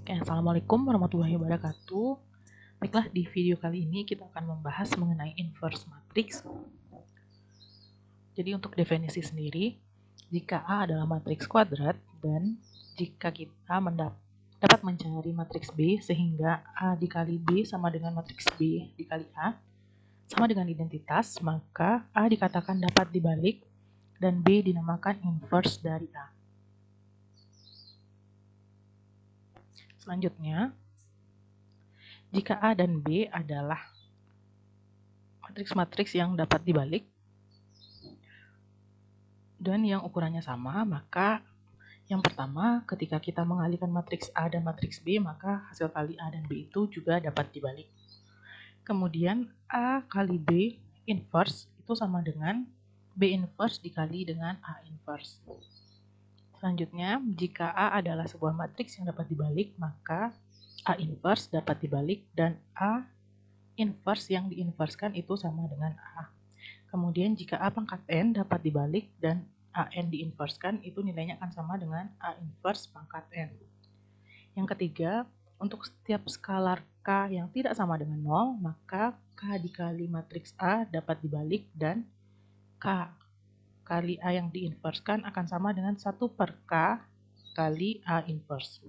Oke, Assalamualaikum warahmatullahi wabarakatuh. Baiklah, di video kali ini kita akan membahas mengenai inverse matrix. Jadi untuk definisi sendiri, jika A adalah matriks kuadrat dan jika kita dapat mencari matriks B sehingga A dikali B sama dengan matriks B dikali A sama dengan identitas, maka A dikatakan dapat dibalik dan B dinamakan inverse dari A. Selanjutnya, jika A dan B adalah matriks-matriks yang dapat dibalik dan yang ukurannya sama, maka yang pertama, ketika kita mengalihkan matriks A dan matriks B, maka hasil kali A dan B itu juga dapat dibalik. Kemudian A kali B inverse itu sama dengan B inverse dikali dengan A inverse. Selanjutnya, jika A adalah sebuah matriks yang dapat dibalik, maka A inverse dapat dibalik dan A inverse yang diinverskan itu sama dengan A. Kemudian jika A pangkat N dapat dibalik dan AN diinverskan, itu nilainya akan sama dengan A inverse pangkat N. Yang ketiga, untuk setiap skalar K yang tidak sama dengan 0, maka K dikali matriks A dapat dibalik dan K kali A yang diinverskan akan sama dengan 1 per K kali A inverse.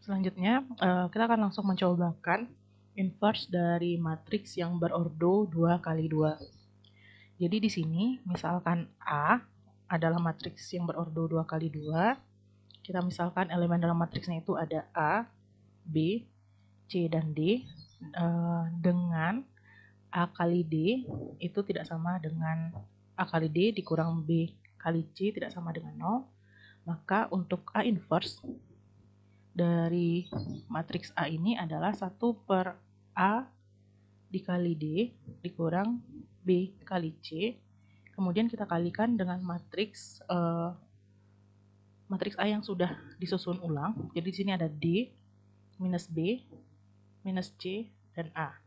Selanjutnya, kita akan langsung mencobakan inverse dari matriks yang berordo 2 kali 2. Jadi di sini misalkan A adalah matriks yang berordo 2 kali 2. Kita misalkan elemen dalam matriksnya itu ada A, B, C, dan D dengan A kali D itu tidak sama dengan A kali D dikurang B kali C tidak sama dengan 0. Maka untuk A inverse dari matriks A ini adalah 1 per A dikali D dikurang B kali C. Kemudian kita kalikan dengan matriks A yang sudah disusun ulang. Jadi di sini ada D minus B minus C dan A.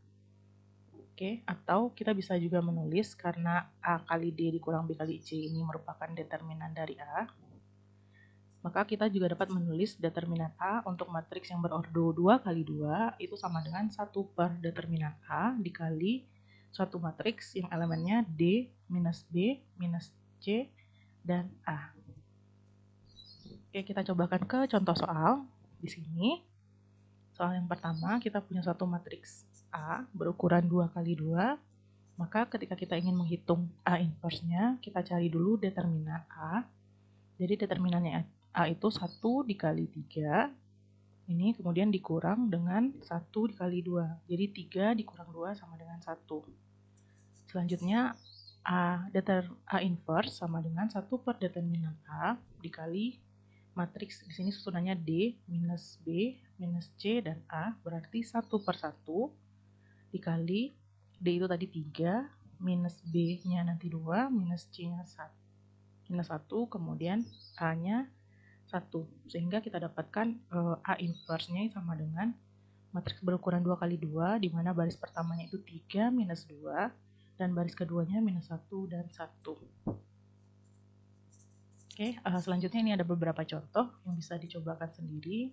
Oke, atau kita bisa juga menulis karena A kali D dikurang B kali C ini merupakan determinan dari A. Maka kita juga dapat menulis determinan A untuk matriks yang berordo 2 kali 2 itu sama dengan 1 per determinan A dikali suatu matriks yang elemennya D minus B minus C dan A. Oke, kita cobakan ke contoh soal. Di sini, soal yang pertama kita punya suatu matriks A berukuran 2 kali 2. Maka ketika kita ingin menghitung A inverse-nya, kita cari dulu determinan A. Jadi determinannya A itu 1 dikali 3. Ini kemudian dikurang dengan 1 dikali 2. Jadi 3 dikurang 2 sama dengan 1. Selanjutnya A inverse sama dengan 1 per determinan A dikali matriks di sini susunannya D minus B minus C dan A, berarti 1 per 1 dikali D itu tadi 3 minus B nya nanti 2 minus C nya 1 kemudian A nya 1, sehingga kita dapatkan A inverse nya sama dengan matriks berukuran 2 kali 2 di mana baris pertamanya itu 3 minus 2 dan baris keduanya minus 1 dan 1. Oke, selanjutnya ini ada beberapa contoh yang bisa dicobakan sendiri.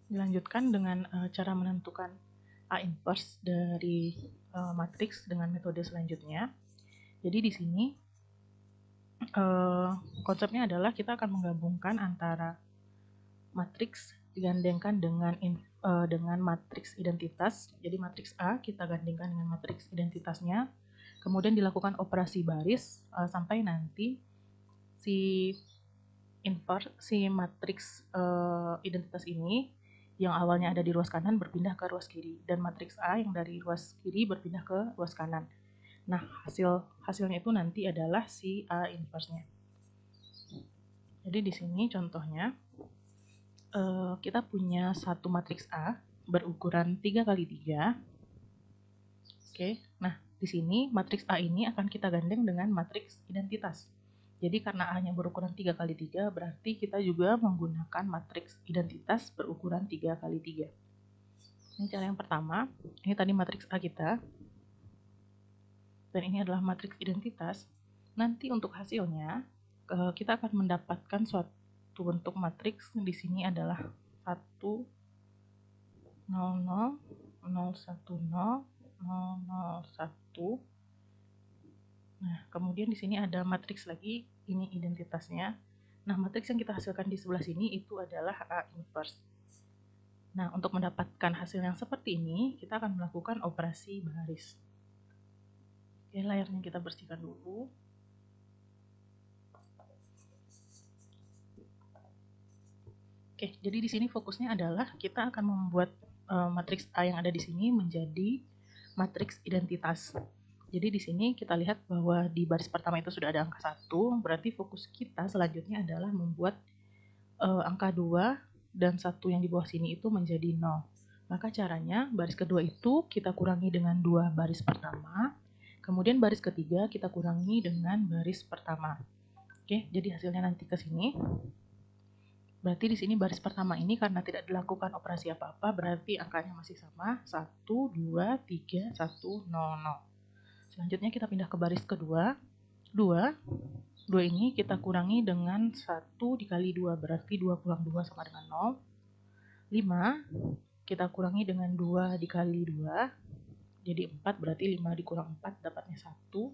Dilanjutkan dengan cara menentukan A inverse dari matriks dengan metode selanjutnya. Jadi di sini konsepnya adalah kita akan menggabungkan antara matriks digandengkan dengan matriks identitas. Jadi matriks A kita gandengkan dengan matriks identitasnya. Kemudian dilakukan operasi baris sampai nanti si matriks identitas ini yang awalnya ada di ruas kanan berpindah ke ruas kiri dan matriks A yang dari ruas kiri berpindah ke ruas kanan. Nah, hasilnya itu nanti adalah si A inverse-nya. Jadi di sini contohnya kita punya satu matriks A berukuran 3 kali 3. Oke, nah di sini matriks A ini akan kita gandeng dengan matriks identitas. Jadi karena A-nya berukuran 3 kali 3, berarti kita juga menggunakan matriks identitas berukuran 3 kali 3. Ini cara yang pertama. Ini tadi matriks A kita. Dan ini adalah matriks identitas. Nanti untuk hasilnya, kita akan mendapatkan satu bentuk matriks di sini adalah 1 0 0 0 1 0 0 0 1. Nah, kemudian di sini ada matriks lagi, ini identitasnya. Nah, matriks yang kita hasilkan di sebelah sini itu adalah A inverse. Nah, untuk mendapatkan hasil yang seperti ini, kita akan melakukan operasi baris. Oke, layarnya kita bersihkan dulu. Oke, jadi di sini fokusnya adalah kita akan membuat matriks A yang ada di sini menjadi matriks identitas. Jadi di sini kita lihat bahwa di baris pertama itu sudah ada angka 1, berarti fokus kita selanjutnya adalah membuat angka 2 dan 1 yang di bawah sini itu menjadi 0. Maka caranya baris kedua itu kita kurangi dengan 2 baris pertama, kemudian baris ketiga kita kurangi dengan baris pertama. Oke, jadi hasilnya nanti ke sini. Berarti di sini baris pertama ini karena tidak dilakukan operasi apa-apa, berarti angkanya masih sama, 1, 2, 3, 1, 0, 0. Selanjutnya kita pindah ke baris kedua, 2 ini kita kurangi dengan 1 dikali 2, berarti 2 kurang 2 sama dengan 0. 5 kita kurangi dengan 2 dikali 2, jadi 4, berarti 5 dikurang 4 dapatnya 1.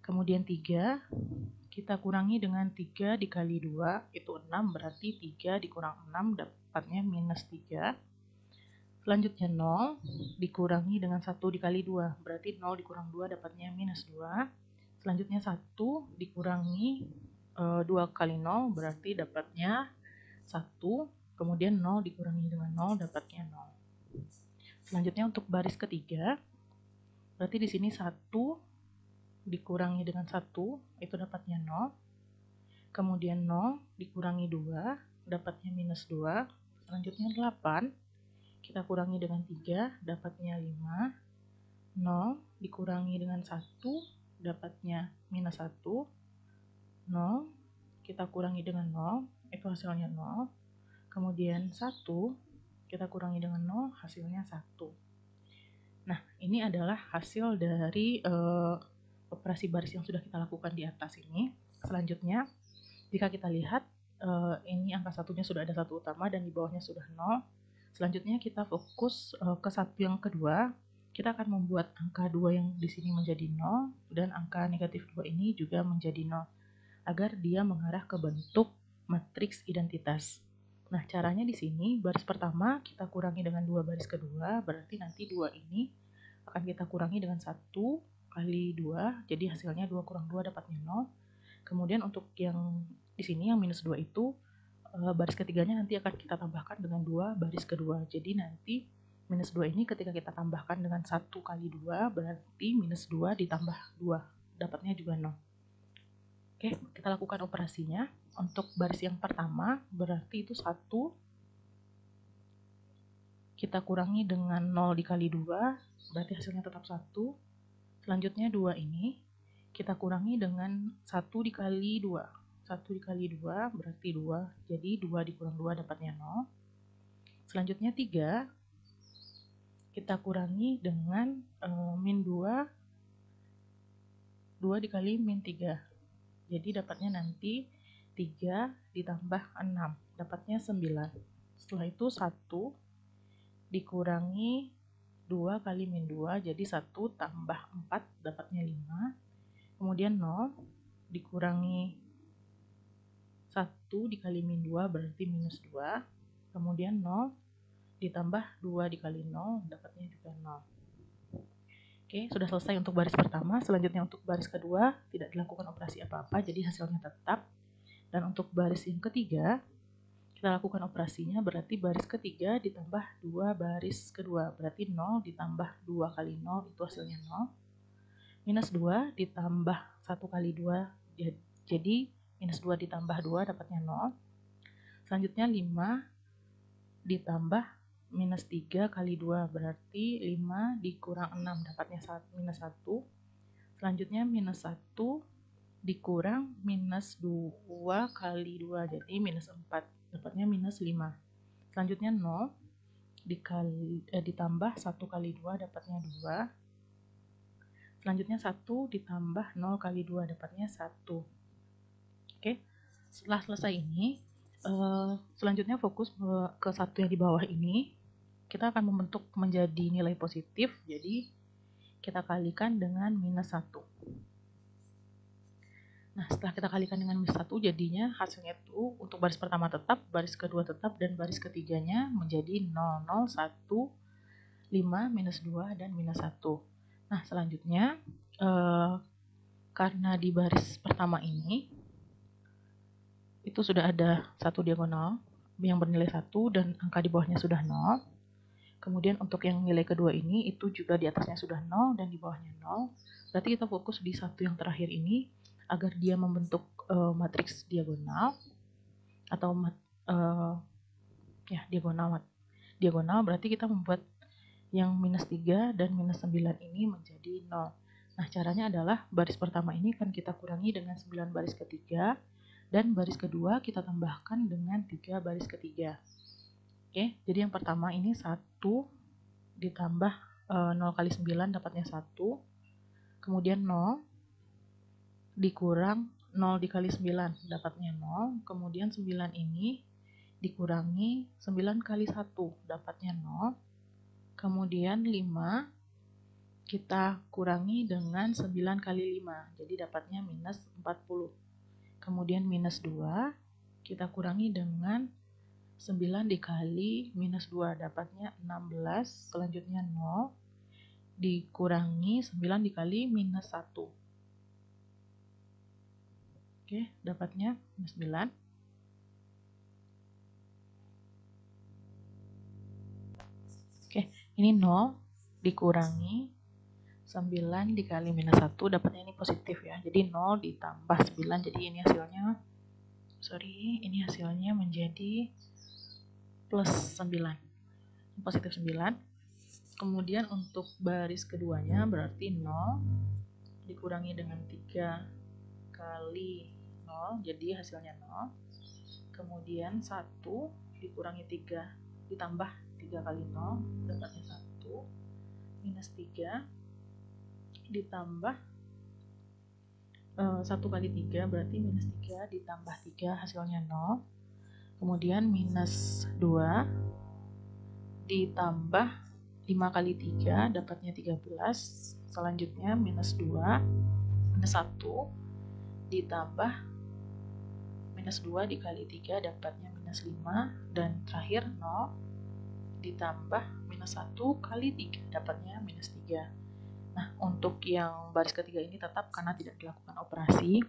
Kemudian 3 kita kurangi dengan 3 dikali 2, itu 6, berarti 3 dikurang 6 dapatnya minus 3. Selanjutnya 0 dikurangi dengan 1 dikali 2, berarti 0 dikurang 2 dapatnya minus 2. Selanjutnya 1 dikurangi 2 kali 0, berarti dapatnya 1. Kemudian 0 dikurangi dengan 0 dapatnya 0. Selanjutnya untuk baris ketiga, berarti di sini 1 dikurangi dengan 1, itu dapatnya 0. Kemudian 0 dikurangi 2, dapatnya minus 2. Selanjutnya 8, kita kurangi dengan 3, dapatnya 5. 0 dikurangi dengan 1, dapatnya minus 1. 0 kita kurangi dengan 0, itu hasilnya 0. Kemudian 1 kita kurangi dengan 0, hasilnya 1. Nah, ini adalah hasil dari operasi baris yang sudah kita lakukan di atas ini. Selanjutnya, jika kita lihat ini angka satunya sudah ada 1 utama dan di bawahnya sudah 0. Selanjutnya kita fokus ke satu yang kedua. Kita akan membuat angka 2 yang di sini menjadi 0 dan angka negatif 2 ini juga menjadi 0 agar dia mengarah ke bentuk matriks identitas. Nah, caranya di sini baris pertama kita kurangi dengan 2 baris kedua, berarti nanti 2 ini akan kita kurangi dengan 1 kali 2, jadi hasilnya 2 kurang 2 dapatnya 0. Kemudian untuk yang di sini yang minus 2 itu baris ketiganya nanti akan kita tambahkan dengan 2 baris kedua. Jadi nanti minus 2 ini ketika kita tambahkan dengan 1 kali 2, berarti minus 2 ditambah 2, dapatnya juga 0. Oke, kita lakukan operasinya. Untuk baris yang pertama, berarti itu 1 kita kurangi dengan 0 dikali 2, berarti hasilnya tetap 1. Selanjutnya 2 ini kita kurangi dengan 1 dikali 2. 1 dikali 2 berarti 2, jadi 2 dikurang 2 dapatnya 0. Selanjutnya 3 kita kurangi dengan min 2, 2 dikali min 3, jadi dapatnya nanti 3 ditambah 6, dapatnya 9. Setelah itu 1 dikurangi 2 kali min 2, jadi 1 tambah 4, dapatnya 5. Kemudian 0 dikurangi 1 dikali min 2, berarti minus 2. Kemudian 0 ditambah 2 dikali 0, dapatnya juga 0. Oke, sudah selesai untuk baris pertama. Selanjutnya untuk baris kedua, tidak dilakukan operasi apa-apa, jadi hasilnya tetap. Dan untuk baris yang ketiga, kita lakukan operasinya, berarti baris ketiga ditambah 2 baris kedua, berarti 0 ditambah 2 kali 0, itu hasilnya 0. Minus 2 ditambah 1 kali 2, jadi minus 2 ditambah 2 dapatnya 0. Selanjutnya 5 ditambah minus 3 kali 2, berarti 5 dikurang 6, dapatnya minus 1. Selanjutnya minus 1 dikurang minus 2 kali 2, jadi minus 4, dapatnya minus 5. Selanjutnya 0 ditambah 1 kali 2, dapatnya 2. Selanjutnya 1 ditambah 0 kali 2, dapatnya 1. Oke, setelah selesai ini, Selanjutnya fokus ke satu yang di bawah ini. Kita akan membentuk menjadi nilai positif, jadi kita kalikan dengan minus 1. Nah, setelah kita kalikan dengan minus 1, jadinya hasilnya itu untuk baris pertama tetap, baris kedua tetap, dan baris ketiganya menjadi 0, 0, 1, 5, minus 2, dan minus 1. Nah, selanjutnya, karena di baris pertama ini, itu sudah ada satu diagonal yang bernilai 1, dan angka di bawahnya sudah 0. Kemudian untuk yang nilai kedua ini, itu juga di atasnya sudah 0 dan di bawahnya 0. Berarti kita fokus di satu yang terakhir ini, agar dia membentuk matriks diagonal, atau diagonal berarti kita membuat yang minus 3 dan minus 9 ini menjadi 0. Nah, caranya adalah baris pertama ini kan kita kurangi dengan 9 baris ketiga, dan baris kedua kita tambahkan dengan 3 baris ketiga. Oke, jadi yang pertama ini 1 ditambah 0 kali 9 dapatnya 1, kemudian 0 dikurang 0 dikali 9 dapatnya 0, kemudian 9 ini dikurangi 9 kali 1 dapatnya 0, kemudian 5 kita kurangi dengan 9 kali 5, jadi dapatnya minus 40. Kemudian minus 2 kita kurangi dengan 9 dikali minus 2 dapatnya 16, selanjutnya 0 dikurangi 9 dikali minus 1. Oke, dapatnya minus 9. Oke, ini 0 dikurangi 9 dikali minus 1 dapatnya ini positif ya. Jadi 0 ditambah 9, jadi ini hasilnya menjadi plus 9, positif 9. Kemudian untuk baris keduanya berarti 0 dikurangi dengan 3 kali 0, jadi hasilnya 0. Kemudian 1 dikurangi 3 ditambah 3 kali 0 dapatnya 1, minus 3 ditambah 1 kali 3 berarti minus 3 ditambah 3 hasilnya 0. Kemudian minus 2 ditambah 5 kali 3 dapatnya 13. Selanjutnya minus 2 minus 1 ditambah minus 2 dikali 3 dapatnya minus 5, dan terakhir 0 ditambah minus 1 kali 3 dapatnya minus 3. Nah, untuk yang baris ketiga ini tetap karena tidak dilakukan operasi.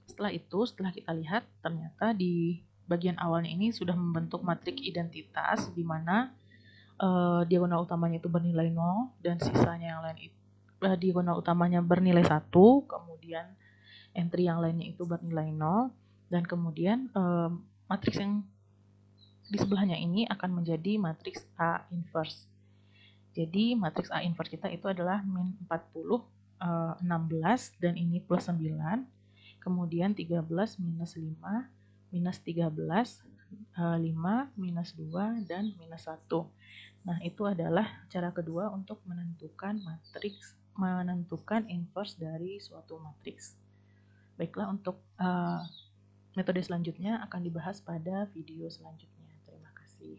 Setelah itu, setelah kita lihat, ternyata di bagian awalnya ini sudah membentuk matriks identitas, di mana diagonal utamanya itu bernilai 0, dan sisanya yang lain itu diagonal utamanya bernilai 1, kemudian entry yang lainnya itu bernilai 0, dan kemudian matriks yang di sebelahnya ini akan menjadi matriks A inverse. Jadi matriks A inverse kita itu adalah min 40, 16, dan ini plus 9, kemudian 13 minus 5, minus 13, 5, minus 2, dan minus 1. Nah, itu adalah cara kedua untuk menentukan inverse dari suatu matriks. Baiklah, untuk metode selanjutnya akan dibahas pada video selanjutnya. Terima kasih.